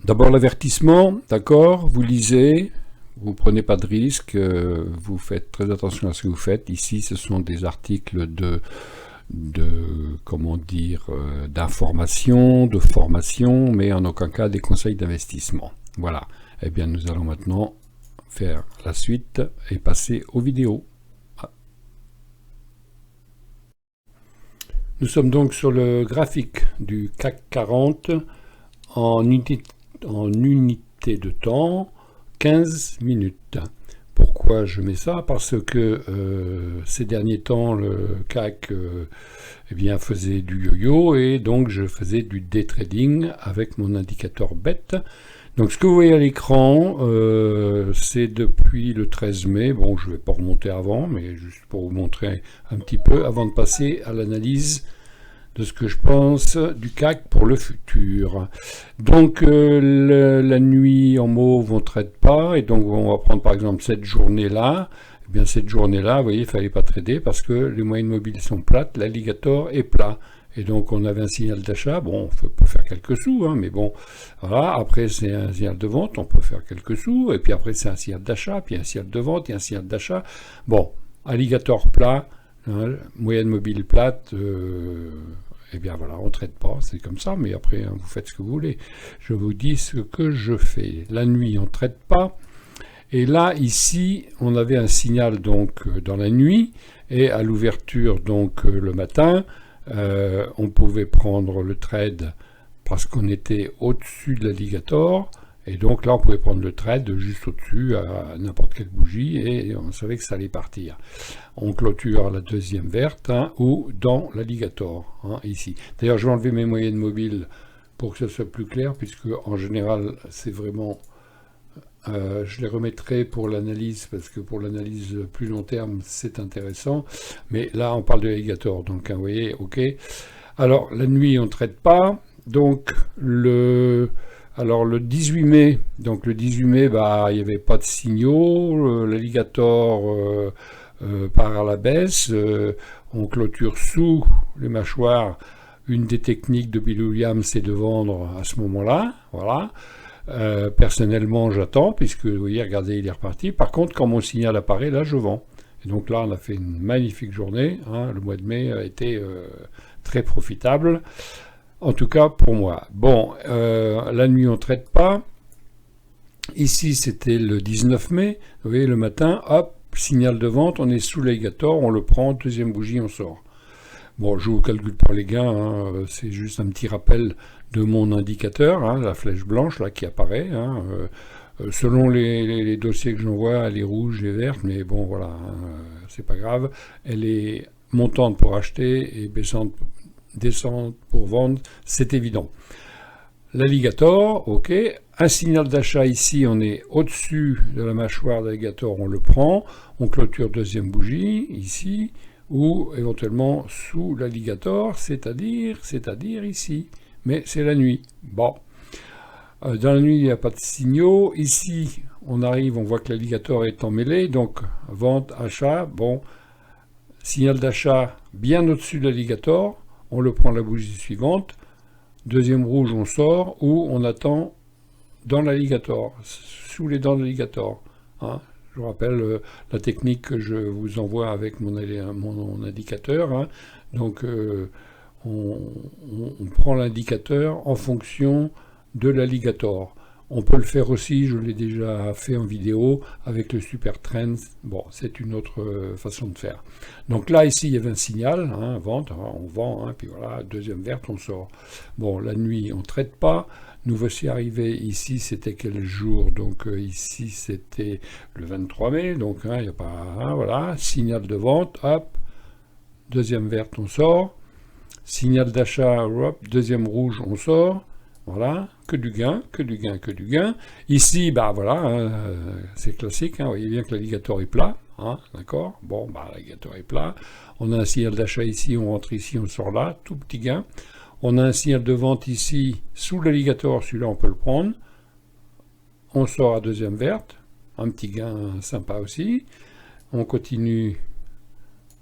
D'abord l'avertissement, d'accord, vous lisez, vous prenez pas de risque, vous faites très attention à ce que vous faites. Ici, ce sont des articles comment dire, d'information, de formation, mais en aucun cas des conseils d'investissement. Voilà. Eh bien, nous allons maintenant faire la suite et passer aux vidéos. Nous sommes donc sur le graphique du CAC 40 en unité de temps, 15 minutes. Pourquoi je mets ça? Parce que ces derniers temps, le CAC eh bien, faisait du yo-yo et donc je faisais du day trading avec mon indicateur BET. Donc ce que vous voyez à l'écran, c'est depuis le 13 mai. Bon, je ne vais pas remonter avant, mais juste pour vous montrer un petit peu avant de passer à l'analyse de ce que je pense du CAC pour le futur. Donc la nuit en mauve on ne traite pas, et donc on va prendre par exemple cette journée-là. Eh bien cette journée-là, vous voyez, il ne fallait pas trader parce que les moyennes mobiles sont plates, l'alligator est plat. Et donc on avait un signal d'achat, bon, on peut faire quelques sous, hein, mais bon, voilà, après c'est un signal de vente, on peut faire quelques sous, et puis après c'est un signal d'achat, puis un signal de vente et un signal d'achat. Bon, alligator plat, hein, moyenne mobile plate, eh bien voilà, on ne traite pas, c'est comme ça, mais après, hein, vous faites ce que vous voulez. Je vous dis ce que je fais. La nuit, on ne traite pas. Et là, ici, on avait un signal donc dans la nuit, et à l'ouverture, donc le matin, on pouvait prendre le trade parce qu'on était au-dessus de l'alligator. Et donc là, on pouvait prendre le trade juste au-dessus à n'importe quelle bougie et on savait que ça allait partir. On clôture la deuxième verte, hein, ou dans l'alligator, hein, ici. D'ailleurs, je vais enlever mes moyennes mobiles pour que ce soit plus clair, puisque en général, c'est vraiment... je les remettrai pour l'analyse, parce que pour l'analyse plus long terme, c'est intéressant. Mais là, on parle de l'alligator, donc hein, vous voyez, ok. Alors, la nuit, on ne traite pas. Donc, Alors le 18 mai, bah, il n'y avait pas de signaux, l'alligator part à la baisse, on clôture sous les mâchoires. Une des techniques de Bill Williams, c'est de vendre à ce moment-là, voilà. Personnellement, j'attends, puisque vous voyez, regardez, il est reparti. Par contre, quand mon signal apparaît, là, je vends. Et donc là, on a fait une magnifique journée, hein. Le mois de mai a été très profitable. En tout cas, pour moi. Bon, la nuit, on ne traite pas. Ici, c'était le 19 mai. Vous voyez, le matin, hop, signal de vente, on est sous l'alligator, on le prend, deuxième bougie, on sort. Bon, je ne vous calcule pas les gains, hein, c'est juste un petit rappel de mon indicateur, hein, la flèche blanche là qui apparaît. Hein, selon les dossiers que j'envoie, elle est rouge et verte, mais bon, voilà, hein, c'est pas grave. Elle est montante pour acheter et descente pour vendre, c'est évident. L'alligator, ok. Un signal d'achat ici, on est au-dessus de la mâchoire d'alligator, on le prend. On clôture deuxième bougie, ici, ou éventuellement sous l'alligator, c'est-à-dire ici. Mais c'est la nuit. Bon. Dans la nuit, il n'y a pas de signaux. Ici, on arrive, on voit que l'alligator est emmêlé, donc vente, achat, bon. Signal d'achat bien au-dessus de l'alligator. On le prend la bougie suivante, deuxième rouge, on sort, ou on attend dans l'alligator, sous les dents de l'alligator. Hein. Je vous rappelle la technique que je vous envoie avec mon indicateur. Hein. Donc, on prend l'indicateur en fonction de l'alligator. On peut le faire aussi, je l'ai déjà fait en vidéo, avec le Super Trends. Bon, c'est une autre façon de faire. Donc là, ici, il y avait un signal, hein, vente, hein, on vend, hein, puis voilà, deuxième verte, on sort. Bon, la nuit, on ne traite pas. Nous voici arrivés ici, c'était quel jour? Donc ici, c'était le 23 mai, donc il n'y a pas... Hein, voilà, signal de vente, hop, deuxième verte, on sort. Signal d'achat, hop, deuxième rouge, on sort. Voilà, que du gain, que du gain, que du gain. Ici, bah voilà, hein, c'est classique, hein, vous voyez bien que l'alligator est plat, hein, d'accord? Bon, bah l'alligator est plat. On a un signal d'achat ici, on rentre ici, on sort là, tout petit gain. On a un signal de vente ici, sous l'alligator, celui-là on peut le prendre. On sort à deuxième verte, un petit gain sympa aussi. On continue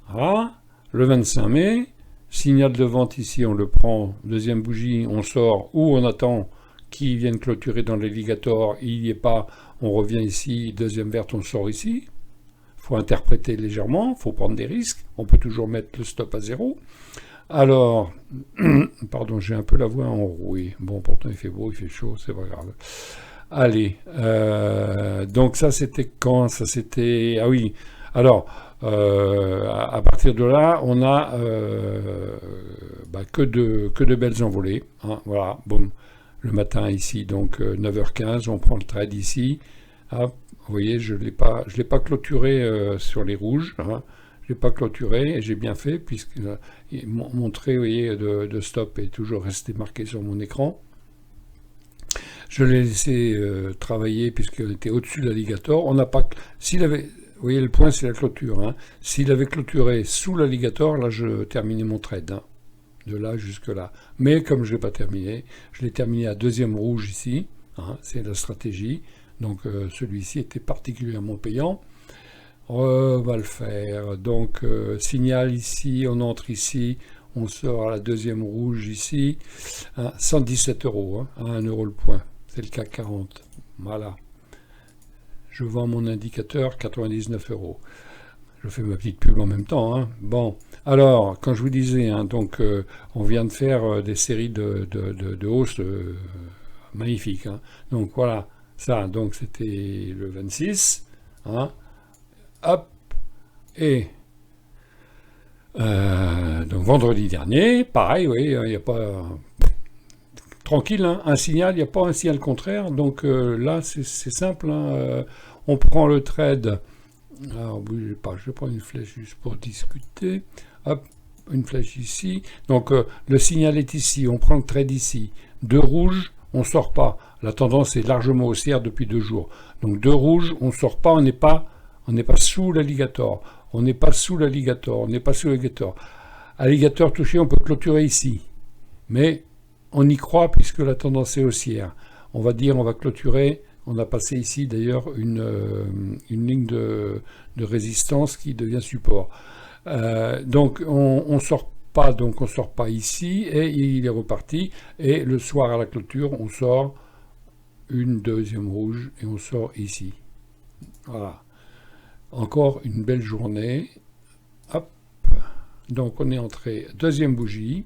Voilà. Le 25 mai, signal de vente ici, on le prend, deuxième bougie, on sort, ou on attend qu'ils viennent clôturer dans l'alligator, il n'y est pas, on revient ici, deuxième verte, on sort ici. Il faut interpréter légèrement, il faut prendre des risques, on peut toujours mettre le stop à 0. Alors, pardon, j'ai un peu la voix enrouée. Bon, pourtant il fait beau, il fait chaud, c'est pas grave. Allez, donc ça c'était quand? Ça c'était... Ah oui, alors, à partir de là, on a que de belles envolées. Hein, voilà, boum. Le matin ici, donc 9h15, on prend le trade ici. Hop, vous voyez, je l'ai pas clôturé sur les rouges. Hein, je l'ai pas clôturé et j'ai bien fait puisque mon trait, vous voyez, de stop est toujours resté marqué sur mon écran. Je l'ai laissé travailler puisqu'il était au-dessus de l'alligator. On n'a pas, s'il avait, vous voyez, le point c'est la clôture. Hein. S'il avait clôturé sous l'alligator, là je terminais mon trade. Hein, de là jusque là. Mais comme je ne l'ai pas terminé, je l'ai terminé à deuxième rouge ici. Hein, c'est la stratégie. Donc celui-ci était particulièrement payant. On va le faire. Donc signal ici, on entre ici. On sort à la deuxième rouge ici. Hein, 117 €, hein, à 1 € le point. C'est le CAC 40. Voilà. Je vends mon indicateur 99 €. Je fais ma petite pub en même temps. Hein. Bon, alors, quand je vous disais, hein, donc, on vient de faire des séries de hausses magnifiques. Hein. Donc voilà, ça, donc c'était le 26. Hein. Hop, et donc vendredi dernier, pareil, oui, il n'y a pas... Tranquille, hein, un signal, il n'y a pas un signal contraire. Donc là, c'est simple. Hein, on prend le trade. Alors, bougez pas, je vais prendre une flèche juste pour discuter. Hop, une flèche ici. Donc, le signal est ici. On prend le trade ici. 2 rouges, on ne sort pas. La tendance est largement haussière depuis 2 jours. Donc, 2 rouges, on ne sort pas. On n'est pas sous l'alligator. On n'est pas sous l'alligator. On n'est pas sous l'alligator. Alligator touché, on peut clôturer ici. Mais on y croit puisque la tendance est haussière. On va dire, on va clôturer. On a passé ici d'ailleurs une ligne de résistance qui devient support. Donc on sort pas ici et il est reparti. Et le soir à la clôture, on sort une deuxième rouge et on sort ici. Voilà. Encore une belle journée. Hop. Donc on est entré deuxième bougie.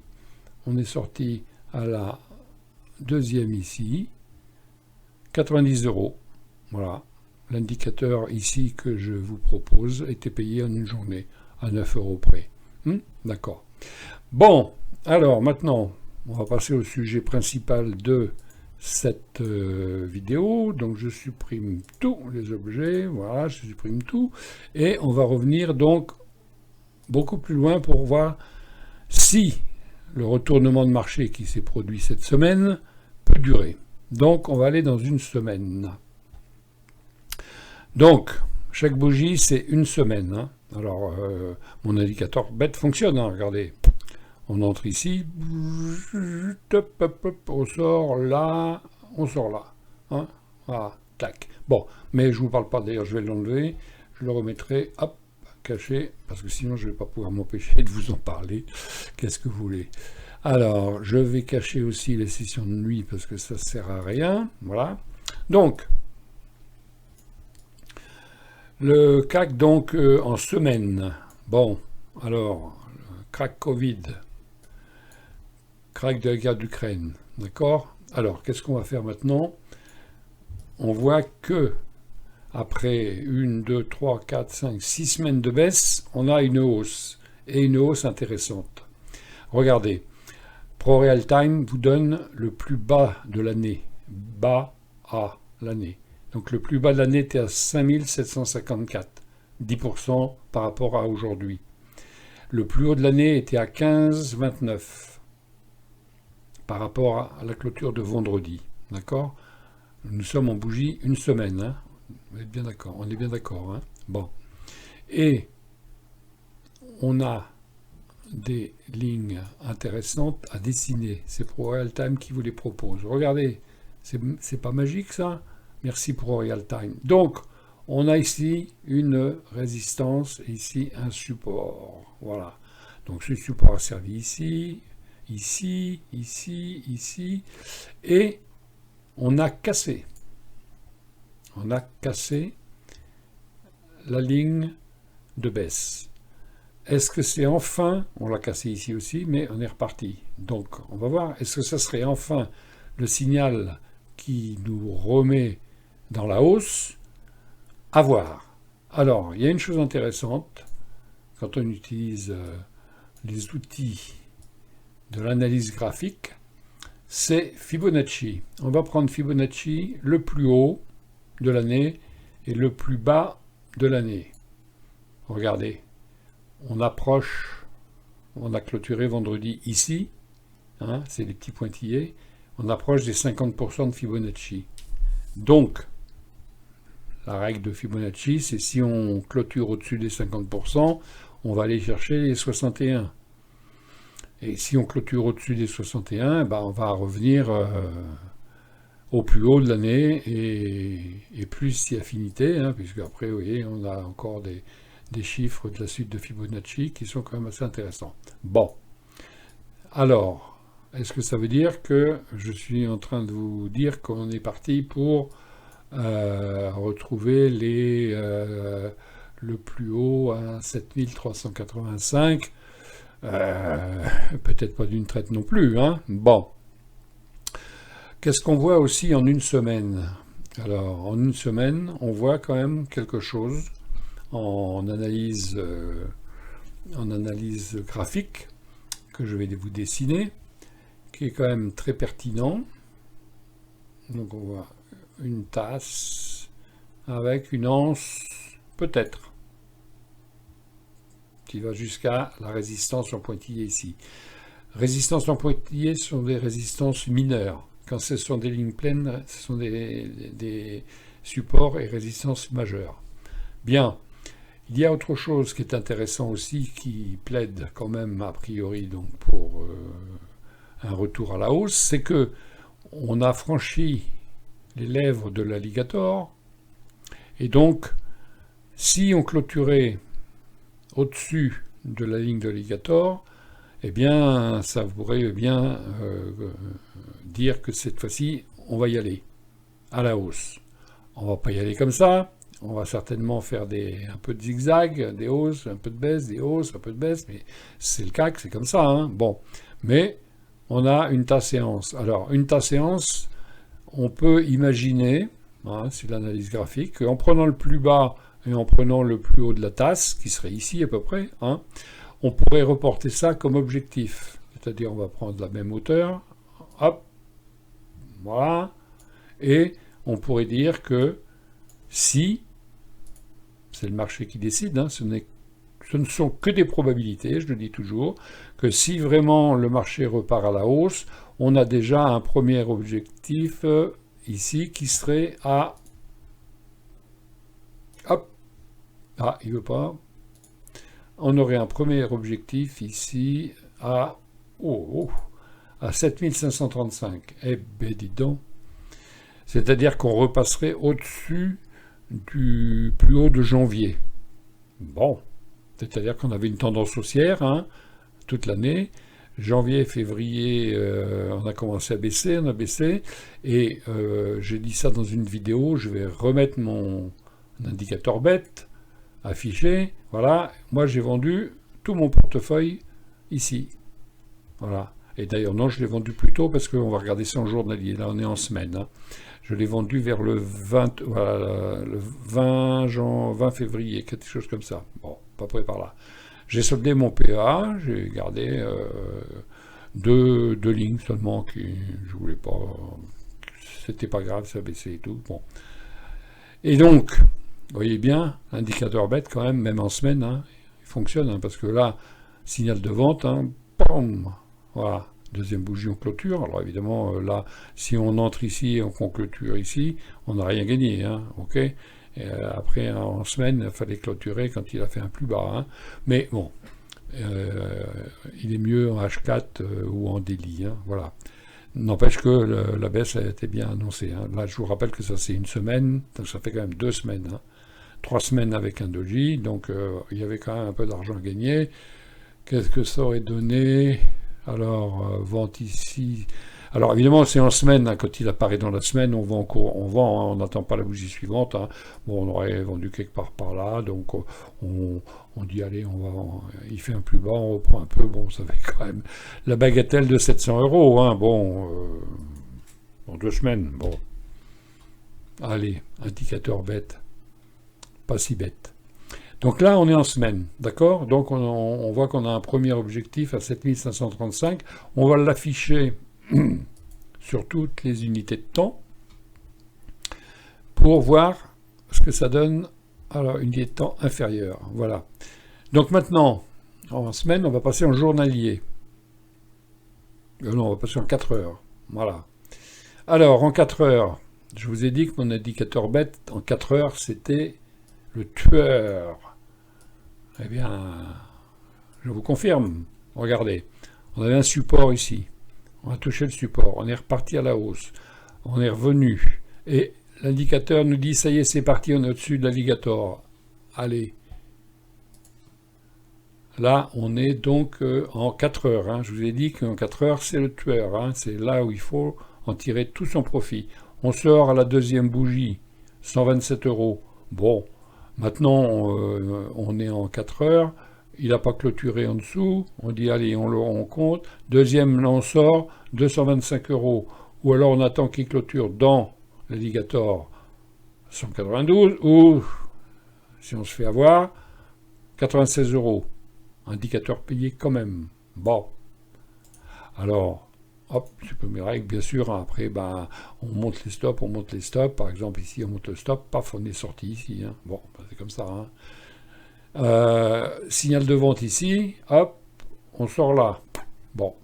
On est sorti à la deuxième ici. 90 €. Voilà. L'indicateur ici que je vous propose était payé en une journée, à 9 € près. D'accord. Bon, alors maintenant, on va passer au sujet principal de cette vidéo. Donc je supprime tous les objets, voilà, je supprime tout. Et on va revenir donc beaucoup plus loin pour voir si le retournement de marché qui s'est produit cette semaine peut durer. Donc, on va aller dans une semaine. Donc, chaque bougie, c'est une semaine. Hein. Alors, mon indicateur bête fonctionne. Hein, regardez. On entre ici. On sort là. On sort là. Hein. Voilà. Tac. Bon, mais je ne vous parle pas. D'ailleurs, je vais l'enlever. Je le remettrai. Hop. Caché. Parce que sinon, je ne vais pas pouvoir m'empêcher de vous en parler. Qu'est-ce que vous voulez ? Alors, je vais cacher aussi les sessions de nuit parce que ça ne sert à rien. Voilà. Donc, le CAC, donc, en semaine. Bon, alors, crack Covid, crack de la guerre d'Ukraine. D'accord ? Alors, qu'est-ce qu'on va faire maintenant ? On voit que, après 1, 2, 3, 4, 5, 6 semaines de baisse, on a une hausse. Et une hausse intéressante. Regardez. ProRealTime vous donne le plus bas de l'année, bas à l'année. Donc le plus bas de l'année était à 5754, 10% par rapport à aujourd'hui. Le plus haut de l'année était à 1529 par rapport à la clôture de vendredi. D'accord ? Nous sommes en bougie une semaine. Hein. On est bien d'accord. On est bien d'accord. Hein. Bon. Et on a des lignes intéressantes à dessiner. C'est ProRealTime qui vous les propose. Regardez, c'est pas magique ça ? Merci ProRealTime. Donc, on a ici une résistance et ici un support. Voilà. Donc ce support a servi ici, ici, ici, ici, et on a cassé. On a cassé la ligne de baisse. Est-ce que c'est enfin, on l'a cassé ici aussi, mais on est reparti. Donc on va voir, est-ce que ça serait enfin le signal qui nous remet dans la hausse? À voir. Alors, il y a une chose intéressante, quand on utilise les outils de l'analyse graphique, c'est Fibonacci. On va prendre Fibonacci le plus haut de l'année et le plus bas de l'année. Regardez, on approche, on a clôturé vendredi ici, hein, c'est les petits pointillés, on approche des 50% de Fibonacci. Donc, la règle de Fibonacci, c'est si on clôture au-dessus des 50%, on va aller chercher les 61. Et si on clôture au-dessus des 61, ben on va revenir au plus haut de l'année et plus si affinité, hein, puisque après, vous voyez, on a encore des chiffres de la suite de Fibonacci qui sont quand même assez intéressants. Bon, alors, est-ce que ça veut dire que je suis en train de vous dire qu'on est parti pour retrouver le plus haut à 7385? Peut-être pas d'une traite non plus, hein. Bon. Qu'est-ce qu'on voit aussi en une semaine? Alors, en une semaine, on voit quand même quelque chose en analyse graphique que je vais vous dessiner, qui est quand même très pertinent. Donc, on voit une tasse avec une anse, peut-être, qui va jusqu'à la résistance en pointillé ici. Résistance en pointillé sont des résistances mineures. Quand ce sont des lignes pleines, ce sont des supports et résistances majeures. Bien, il y a autre chose qui est intéressant aussi, qui plaide quand même a priori donc pour un retour à la hausse, c'est que on a franchi les lèvres de l'alligator, et donc si on clôturait au-dessus de la ligne de l'alligator, eh bien, ça pourrait bien dire que cette fois-ci, on va y aller à la hausse. On va pas y aller comme ça, on va certainement faire un peu de zigzag, des hausses, un peu de baisse, des hausses, un peu de baisse, mais c'est le CAC, c'est comme ça, hein. Bon, mais on a une tasse-séance. Alors, une tasse-séance, on peut imaginer, hein, c'est l'analyse graphique, qu'en prenant le plus bas et en prenant le plus haut de la tasse, qui serait ici à peu près, hein, on pourrait reporter ça comme objectif. C'est-à-dire, on va prendre la même hauteur, hop, voilà, et on pourrait dire que si, c'est le marché qui décide, hein, ce ne sont que des probabilités, je le dis toujours, que si vraiment le marché repart à la hausse, on a déjà un premier objectif ici qui serait à... Hop, ah, il ne veut pas. On aurait un premier objectif ici à... à 7535. Eh ben, dis donc. C'est-à-dire qu'on repasserait au-dessus du plus haut de janvier. Bon. C'est-à-dire qu'on avait une tendance haussière, hein, toute l'année. Janvier, février, on a commencé à baisser, on a baissé. Et j'ai dit ça dans une vidéo, je vais remettre mon indicateur bête affiché. Voilà, moi j'ai vendu tout mon portefeuille ici. Voilà. Et d'ailleurs, non, je l'ai vendu plus tôt parce qu'on va regarder ça en journalier. Là, on est en semaine. Hein. Je l'ai vendu vers le 20, voilà, le 20 février, quelque chose comme ça. Bon, pas près par là. J'ai soldé mon PA, j'ai gardé deux lignes seulement qui, je voulais pas, c'était pas grave, ça baissait et tout. Bon. Et donc, vous voyez bien, l'indicateur bête quand même en semaine, hein, il fonctionne, hein, parce que là, signal de vente, hein, boum, voilà, deuxième bougie en clôture. Alors évidemment, là, si on entre ici et qu'on clôture ici, on n'a rien gagné, hein, ok. Et après, en semaine, il fallait clôturer quand il a fait un plus bas, hein. Mais bon, il est mieux en H4 ou en daily, hein, voilà. N'empêche que la baisse a été bien annoncée, hein. Là, je vous rappelle que ça c'est une semaine, donc ça fait quand même 2 semaines, hein. 3 semaines avec un doji, donc il y avait quand même un peu d'argent à gagner. Qu'est-ce que ça aurait donné? Alors, vente ici. Alors, évidemment, c'est en semaine, hein, quand il apparaît dans la semaine, on vend, on vend, hein, on n'attend pas la bougie suivante. Hein. Bon, on aurait vendu quelque part par là, donc on dit, allez, il fait un plus bas, on reprend un peu. Bon, ça fait quand même la bagatelle de 700 euros. Hein, bon, en 2 semaines, bon. Allez, indicateur bête, pas si bête. Donc là, on est en semaine, d'accord? Donc on voit qu'on a un premier objectif à 7535. On va l'afficher sur toutes les unités de temps pour voir ce que ça donne. Alors, unité de temps inférieure, voilà. Donc maintenant, en semaine, on va passer en journalier. Non, on va passer en 4 heures, voilà. Alors, en 4 heures, je vous ai dit que mon indicateur bête, en 4 heures, c'était le tueur. Eh bien, je vous confirme. Regardez, on avait un support ici. On a touché le support. On est reparti à la hausse. On est revenu. Et l'indicateur nous dit, ça y est, c'est parti, on est au-dessus de l'alligator. Allez. Là, on est donc en 4 heures. Hein. Je vous ai dit qu'en 4 heures, c'est le tueur. Hein. C'est là où il faut en tirer tout son profit. On sort à la deuxième bougie, 127 euros. Bon. Maintenant, on est en 4 heures, il n'a pas clôturé en dessous, on dit allez, on compte, deuxième, là on sort, 225 euros, ou alors on attend qu'il clôture dans l'alligator 192, ou, si on se fait avoir, 96 euros, indicateur payé quand même. Bon, alors, hop, c'est comme mes règles, bien sûr, hein, après, ben, on monte les stops, par exemple, ici, on monte le stop, paf, on est sorti ici, hein. Bon, ben, c'est comme ça, hein. Signal de vente ici, hop, on sort là, bon,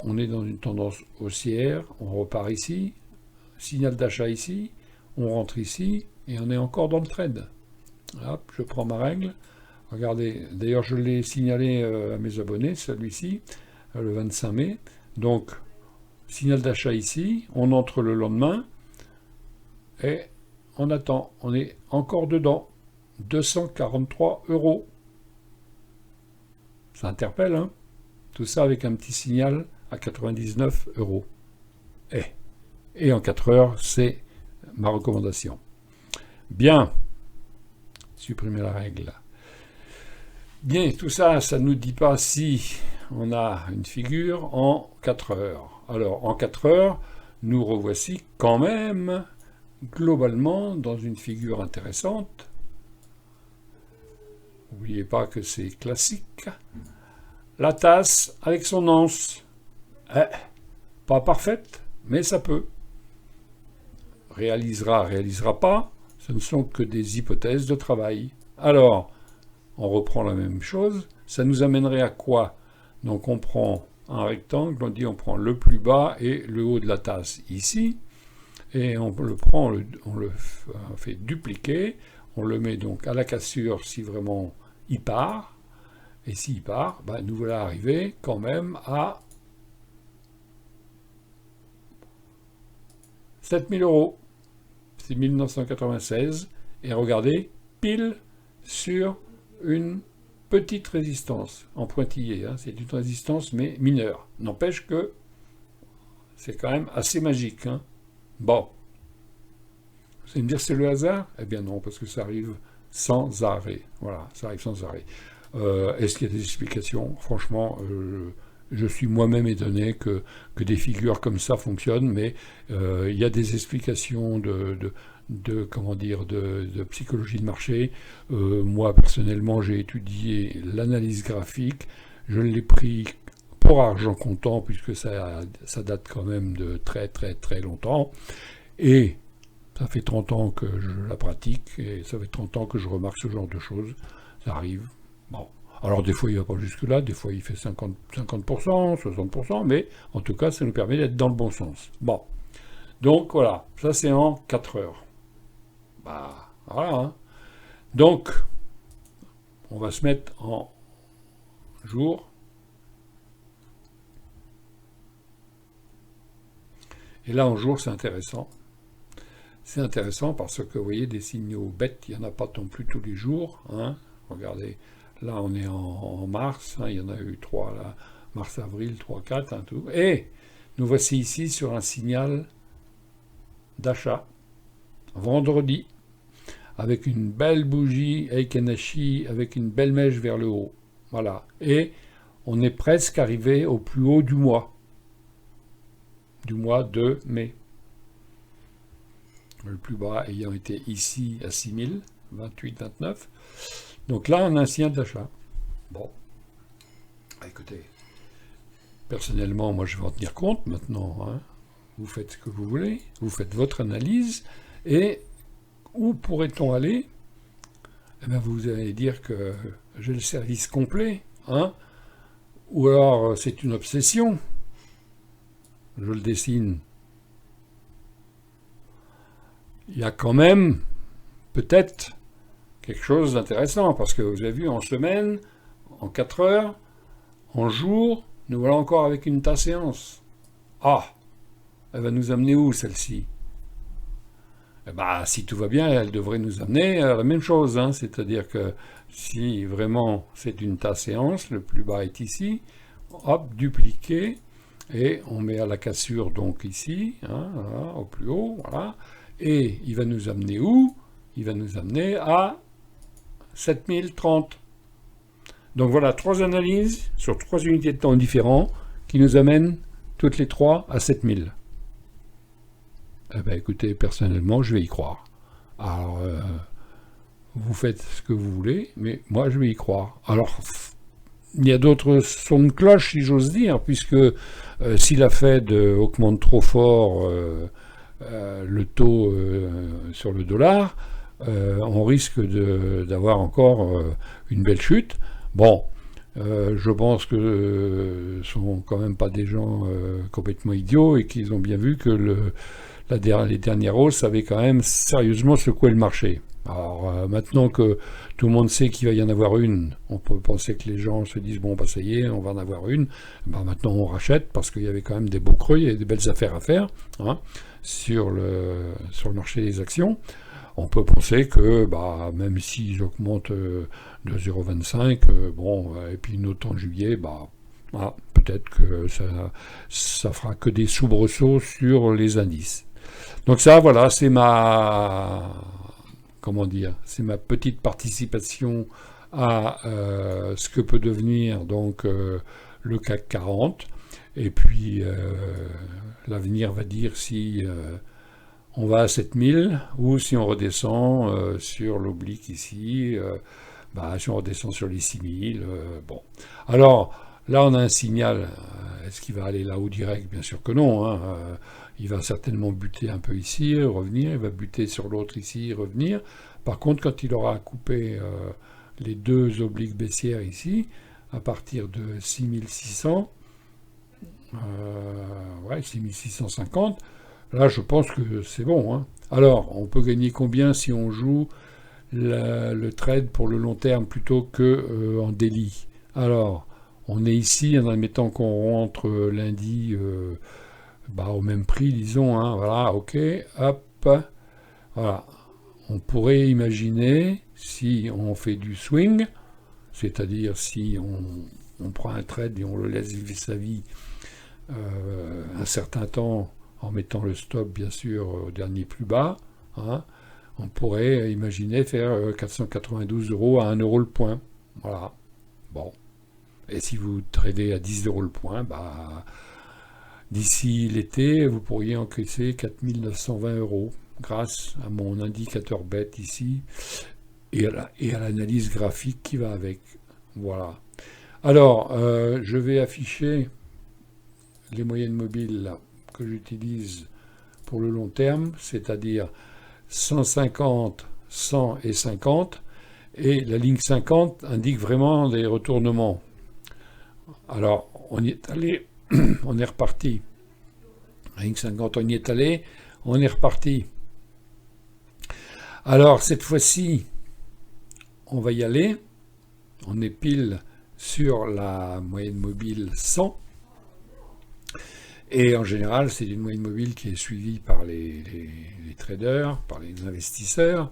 on est dans une tendance haussière, on repart ici, signal d'achat ici, on rentre ici, et on est encore dans le trade. Hop, je prends ma règle, regardez, d'ailleurs, je l'ai signalé à mes abonnés, celui-ci, le 25 mai. Donc, signal d'achat ici, on entre le lendemain et on attend. On est encore dedans. 243 euros. Ça interpelle, hein? Tout ça avec un petit signal à 99 euros. Et en 4 heures, c'est ma recommandation. Bien. Supprimer la règle. Bien, tout ça, ça ne nous dit pas si on a une figure en 4 heures. Alors, en 4 heures, nous revoici quand même, globalement, dans une figure intéressante. N'oubliez pas que c'est classique. La tasse avec son anse. Pas parfaite, mais ça peut. Réalisera, réalisera pas, ce ne sont que des hypothèses de travail. Alors, on reprend la même chose, ça nous amènerait à quoi? Donc on prend un rectangle, on dit on prend le plus bas et le haut de la tasse ici, et on le prend, on le fait dupliquer, on le met donc à la cassure si vraiment il part, et s'il part, ben nous voilà arrivés quand même à 7000 euros. C'est 1996, et regardez, pile sur une petite résistance en pointillé, hein. C'est une résistance mais mineure. N'empêche que c'est quand même assez magique, hein. Bon, vous allez me dire c'est le hasard? Eh bien non, parce que ça arrive sans arrêt. Voilà, ça arrive sans arrêt. Est-ce qu'il y a des explications? Franchement, je suis moi-même étonné que des figures comme ça fonctionnent, mais il y a des explications comment dire, de psychologie de marché. Moi, personnellement, j'ai étudié l'analyse graphique. Je l'ai pris pour argent comptant, puisque ça date quand même de très très très longtemps. Et ça fait 30 ans que je la pratique, et ça fait 30 ans que je remarque ce genre de choses. Ça arrive. Bon. Alors des fois il ne va pas jusque-là, des fois il fait 50%, 60%, mais en tout cas ça nous permet d'être dans le bon sens. Bon. Donc voilà, ça c'est en 4 heures. Bah voilà. Hein. Donc, on va se mettre en jour. Et là en jour c'est intéressant. c'est intéressant parce que vous voyez, des signaux bêtes, il n'y en a pas non plus tous les jours. Hein. Regardez, là on est en mars, hein, il y en a eu 3 là, mars, avril, 3, 4, hein, tout. Et nous voici ici sur un signal d'achat, vendredi, avec une belle bougie Eikenashi, avec une belle mèche vers le haut. Voilà. Et on est presque arrivé au plus haut du mois de mai. Le plus bas ayant été ici à 6000, 28, 29. Donc là, on a un signal d'achat. Bon. Écoutez, personnellement, moi, je vais en tenir compte maintenant. Hein. Vous faites ce que vous voulez, vous faites votre analyse, et où pourrait-on aller? Eh bien, vous allez dire que j'ai le service complet, hein? Ou alors c'est une obsession. Je le dessine. Il y a quand même peut-être quelque chose d'intéressant, parce que vous avez vu, en semaine, en 4 heures, en jour, nous voilà encore avec une tas séance. Ah, elle va nous amener où celle-ci? Eh ben, si tout va bien, elle devrait nous amener à la même chose, hein. C'est-à-dire que si vraiment c'est une tas séance, le plus bas est ici, hop, dupliqué, et on met à la cassure donc ici, hein, voilà, au plus haut, voilà. Et il va nous amener où? Il va nous amener à 7030. Donc voilà, 3 analyses sur 3 unités de temps différents qui nous amènent toutes les 3 à 7000. Eh bien écoutez, personnellement, je vais y croire. Alors, vous faites ce que vous voulez, mais moi je vais y croire. Alors, il y a d'autres sons de cloche, si j'ose dire, puisque si la Fed augmente trop fort le taux sur le dollar, on risque d'avoir encore une belle chute. Bon, je pense que ce sont quand même pas des gens complètement idiots et qu'ils ont bien vu que les dernières hausses avaient quand même sérieusement secoué le marché. Alors maintenant que tout le monde sait qu'il va y en avoir une, on peut penser que les gens se disent bon bah ça y est, on va en avoir une. Ben, maintenant on rachète parce qu'il y avait quand même des beaux creux, il y avait des belles affaires à faire, hein, sur le marché des actions. On peut penser que bah, même s'ils augmentent de 0,25, bon, et puis une autre en juillet, bah, ah, peut-être que ça fera que des soubresauts sur les indices. Donc ça, voilà, c'est c'est ma petite participation à ce que peut devenir donc le CAC 40. Et puis l'avenir va dire si on va à 7000 ou si on redescend sur l'oblique ici, si on redescend sur les 6000. Bon. Alors là, on a un signal. Est-ce qu'il va aller là-haut direct? Bien sûr que non. Hein. Il va certainement buter un peu ici, revenir. Il va buter sur l'autre ici, revenir. Par contre, quand il aura coupé les 2 obliques baissières ici, à partir de 6600, 6650, là, je pense que c'est bon. Hein. Alors, on peut gagner combien si on joue le trade pour le long terme plutôt que en daily? Alors, on est ici en admettant qu'on rentre lundi au même prix, disons. Hein, voilà, ok, hop, voilà. On pourrait imaginer, si on fait du swing, c'est-à-dire si on prend un trade et on le laisse vivre sa vie un certain temps, en mettant le stop bien sûr au dernier plus bas, hein, on pourrait imaginer faire 492 € à 1 € le point. Voilà. Bon. Et si vous tradez à 10 € le point, d'ici l'été, vous pourriez encaisser 4920 € grâce à mon indicateur bête ici et à l'analyse graphique qui va avec. Voilà. Alors, je vais afficher les moyennes mobiles là, que j'utilise pour le long terme, c'est-à-dire 150, 100 et 50, et la ligne 50 indique vraiment des retournements. Alors, on y est allé, on est reparti. La ligne 50, on y est allé, on est reparti. Alors, cette fois-ci, on va y aller. On est pile sur la moyenne mobile 100. Et en général, c'est une moyenne mobile qui est suivie par les traders, par les investisseurs.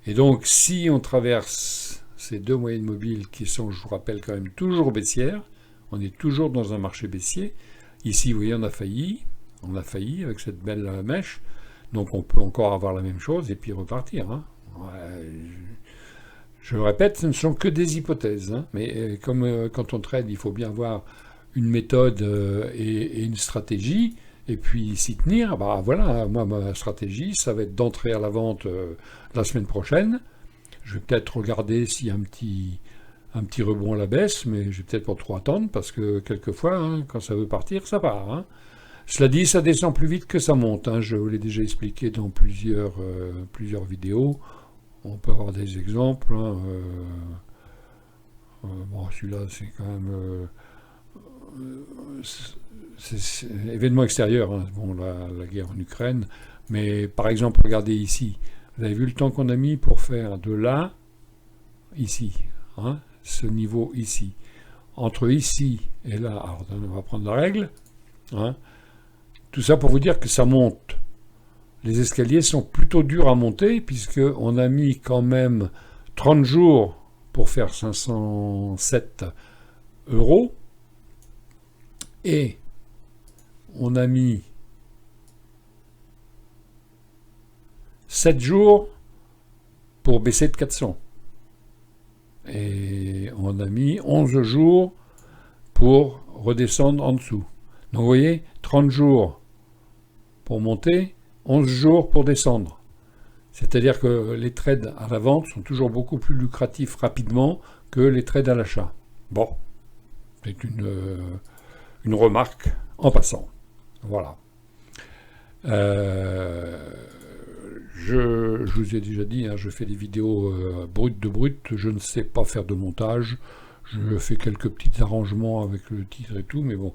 Et donc, si on traverse ces deux moyennes mobiles qui sont, je vous rappelle, quand même toujours baissières, on est toujours dans un marché baissier. Ici, vous voyez, on a failli avec cette belle mèche. Donc, on peut encore avoir la même chose et puis repartir. Hein. Ouais, je le répète, ce ne sont que des hypothèses. Hein. Mais comme quand on trade, il faut bien avoir une méthode et une stratégie, et puis s'y tenir. Bah voilà, moi, ma stratégie, ça va être d'entrer à la vente la semaine prochaine. Je vais peut-être regarder s'il y a un petit rebond à la baisse, mais je vais peut-être pas trop attendre, parce que quelquefois, hein, quand ça veut partir, ça part. Hein. Cela dit, ça descend plus vite que ça monte. Hein. Je vous l'ai déjà expliqué dans plusieurs vidéos. On peut avoir des exemples. Hein. Bon, celui-là, c'est quand même... c'est événement extérieur, hein. Bon, la guerre en Ukraine. Mais par exemple, regardez ici. Vous avez vu le temps qu'on a mis pour faire de là, ici. Hein, ce niveau ici. Entre ici et là, alors, on va prendre la règle. Hein, tout ça pour vous dire que ça monte. Les escaliers sont plutôt durs à monter, puisqu'on a mis quand même 30 jours pour faire 507 euros. Et on a mis 7 jours pour baisser de 400. Et on a mis 11 jours pour redescendre en dessous. Donc vous voyez, 30 jours pour monter, 11 jours pour descendre. C'est-à-dire que les trades à la vente sont toujours beaucoup plus lucratifs rapidement que les trades à l'achat. Bon, c'est une remarque en passant. Voilà. Je vous ai déjà dit, hein, je fais des vidéos brutes de brutes, je ne sais pas faire de montage, je fais quelques petits arrangements avec le titre et tout, mais bon,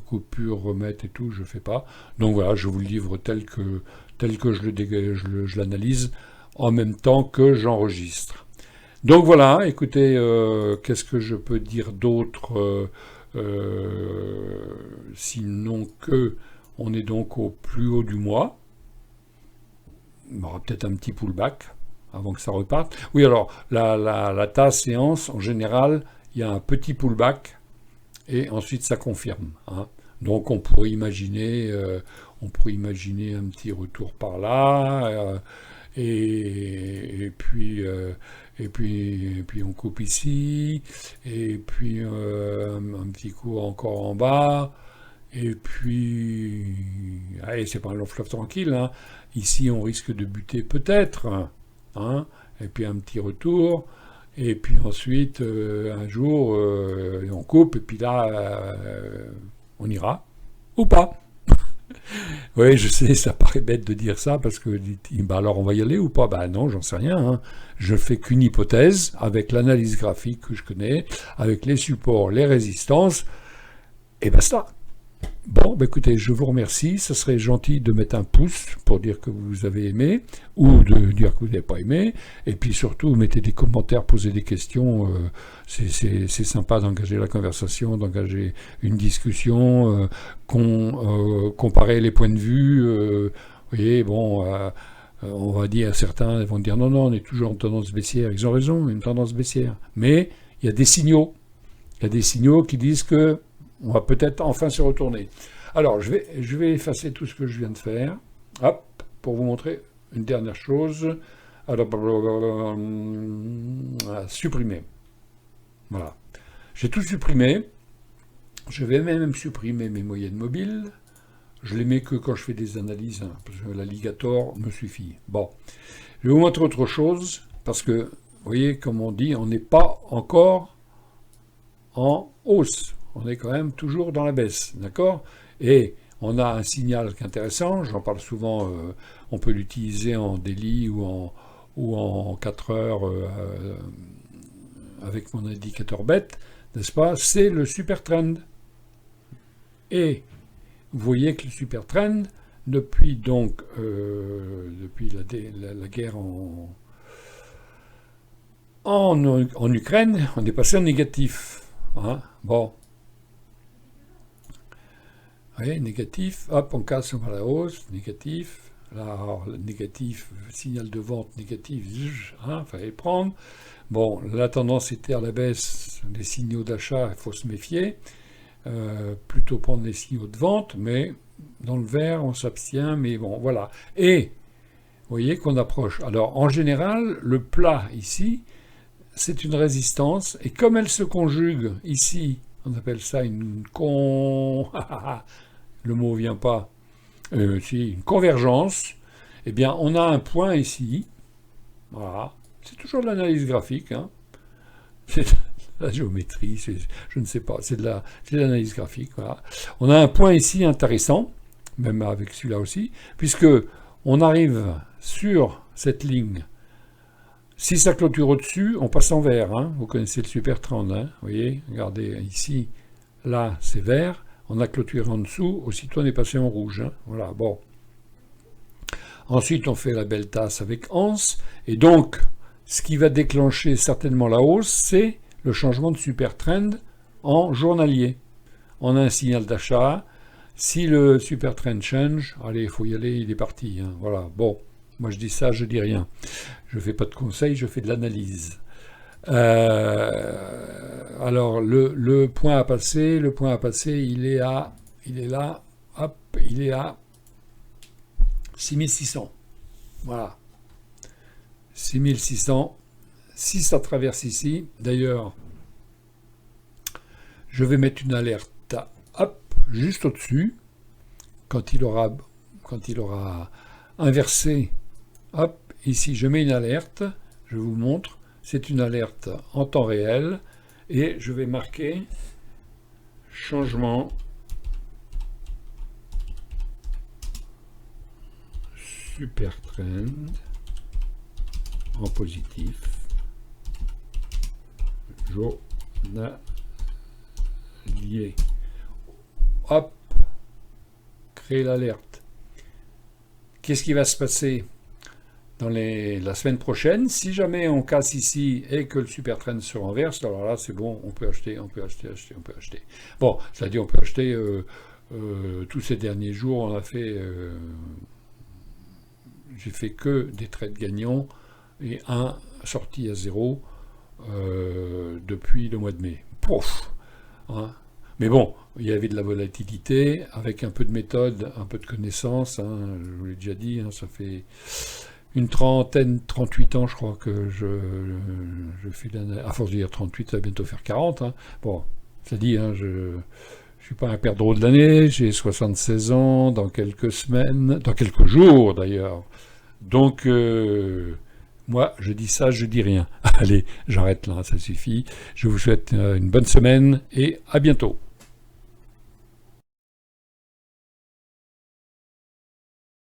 coupure, remettre et tout, je fais pas. Donc voilà, je vous le livre tel que je l'analyse, en même temps que j'enregistre. Donc voilà, écoutez, qu'est-ce que je peux dire d'autre sinon que on est donc au plus haut du mois. Il y aura peut-être un petit pullback avant que ça reparte. Oui, alors la tasse séance, en général, il y a un petit pullback et ensuite ça confirme. Hein. Donc on pourrait imaginer un petit retour par là et puis on coupe ici, et puis un petit coup encore en bas, et puis allez, c'est pas un long fleuve tranquille, hein. Ici on risque de buter peut-être, hein, et puis un petit retour, et puis ensuite un jour on coupe, et puis là on ira, ou pas. Oui, je sais, ça paraît bête de dire ça, parce que bah alors on va y aller ou pas? Bah non, j'en sais rien. Hein. Je fais qu'une hypothèse, avec l'analyse graphique que je connais, avec les supports, les résistances, et basta. Bon, bah écoutez, je vous remercie. Ce serait gentil de mettre un pouce pour dire que vous avez aimé, ou de dire que vous n'avez pas aimé. Et puis surtout, mettez des commentaires, posez des questions. C'est sympa d'engager la conversation, d'engager une discussion, comparer les points de vue. Vous voyez, bon, on va dire, certains vont dire non, non, on est toujours en tendance baissière. Ils ont raison, une tendance baissière. Mais il y a des signaux. Il y a des signaux qui disent que on va peut-être enfin se retourner. Alors, je vais effacer tout ce que je viens de faire, hop, pour vous montrer une dernière chose. Alors, supprimer. Voilà. J'ai tout supprimé. Je vais même supprimer mes moyennes mobiles. Je les mets que quand je fais des analyses, hein, parce que l'alligator me suffit. Bon. Je vais vous montrer autre chose, parce que, vous voyez, comme on dit, on n'est pas encore en hausse. On est quand même toujours dans la baisse, d'accord? Et on a un signal qui est intéressant, j'en parle souvent, on peut l'utiliser en daily ou en 4 heures avec mon indicateur bête, n'est-ce pas? C'est le super trend. Et vous voyez que le super trend, depuis donc depuis la guerre en Ukraine, on est passé en négatif. Hein? Bon. Vous voyez, négatif, hop, on casse, on va à la hausse, négatif. Là, alors, le négatif, signal de vente négatif, hein, fallait prendre. Bon, la tendance était à la baisse, les signaux d'achat, il faut se méfier. Plutôt prendre les signaux de vente, mais dans le vert, on s'abstient, mais bon, voilà. Et, vous voyez qu'on approche. Alors, en général, le plat ici, c'est une résistance, et comme elle se conjugue ici, on appelle ça une le mot vient pas, si, une convergence, eh bien, on a un point ici, voilà, c'est toujours de l'analyse graphique, hein. C'est de la géométrie, je ne sais pas, c'est de l'analyse graphique, voilà. On a un point ici intéressant, même avec celui-là aussi, puisque on arrive sur cette ligne. Si ça clôture au-dessus, on passe en vert, hein. Vous connaissez le super trend, hein. Vous voyez, regardez ici, là c'est vert, on a clôturé en dessous, aussitôt on est passé en rouge, hein. Voilà, bon. Ensuite on fait la belle tasse avec Hans, et donc ce qui va déclencher certainement la hausse, c'est le changement de super trend en journalier. On a un signal d'achat, si le super trend change, allez, il faut y aller, il est parti, hein. Voilà, bon, moi je dis ça, je dis rien. Je ne fais pas de conseils, je fais de l'analyse. Alors, le point à passer, il est là, hop, il est à 6600. Voilà. 6600. Si ça traverse ici, d'ailleurs, je vais mettre une alerte, hop, juste au-dessus, quand il aura inversé, hop, ici je mets une alerte, je vous montre, c'est une alerte en temps réel, et je vais marquer changement super trend en positif journalier. Hop, créer l'alerte. Qu'est-ce qui va se passer dans la semaine prochaine? Si jamais on casse ici et que le super trend se renverse, alors là c'est bon, on peut acheter. Bon, c'est-à-dire on peut acheter tous ces derniers jours, on a fait j'ai fait que des trades gagnants et un sorti à zéro depuis le mois de mai. Pouf, hein. Mais bon, il y avait de la volatilité, avec un peu de méthode, un peu de connaissance, hein, je vous l'ai déjà dit, hein, ça fait une trentaine, 38 ans, je crois que je fais à force de dire 38, ça va bientôt faire 40. Hein. Bon, ça dit, hein, je ne suis pas un perdreau de l'année, j'ai 76 ans dans quelques semaines, dans quelques jours d'ailleurs. Donc, moi, je dis ça, je dis rien. Allez, j'arrête là, ça suffit. Je vous souhaite une bonne semaine et à bientôt.